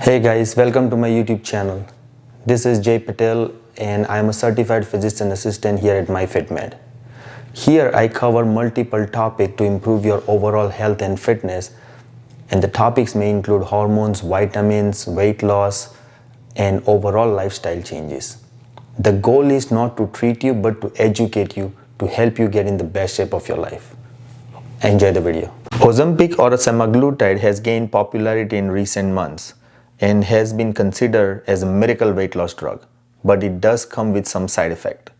Hey guys, welcome to my YouTube channel. This is Jay Patel and I am a certified physician assistant here at MyFitMed. Here I cover multiple topics to improve your overall health and fitness, and the topics may include hormones, vitamins, weight loss, and overall lifestyle changes. The goal is not to treat you but to educate you to help you get in the best shape of your life. Enjoy the video. Ozempic or semaglutide has gained popularity in recent months and has been considered as a miracle weight loss drug, but it does come with some side effect.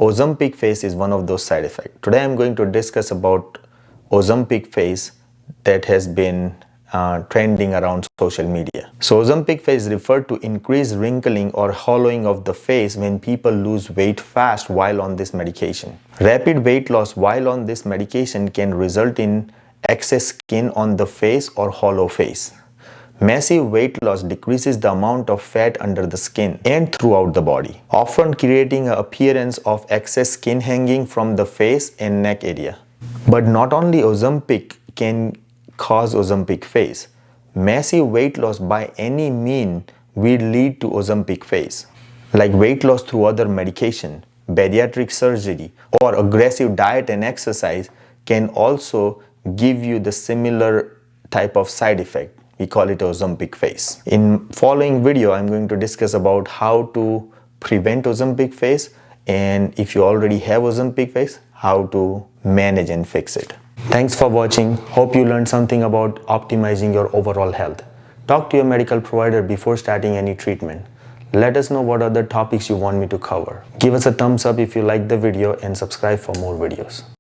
Ozempic face is one of those side effects. Today I'm going to discuss about Ozempic face that has been trending around social media. So Ozempic face referred to increased wrinkling or hollowing of the face when people lose weight fast while on this medication. Rapid weight loss while on this medication can result in excess skin on the face or hollow face. Massive weight loss decreases the amount of fat under the skin and throughout the body, often creating an appearance of excess skin hanging from the face and neck area. But not only Ozempic can cause Ozempic face. Massive weight loss by any mean will lead to Ozempic face, like weight loss through other medication, bariatric surgery, or aggressive diet and exercise can also give you the similar type of side effect. We call it Ozempic face. In following video, I'm going to discuss about how to prevent Ozempic face, and if you already have Ozempic face, how to manage and fix it. Thanks for watching. Hope you learned something about optimizing your overall health. Talk to your medical provider before starting any treatment. Let us know what other topics you want me to cover. Give us a thumbs up if you like the video and subscribe for more videos.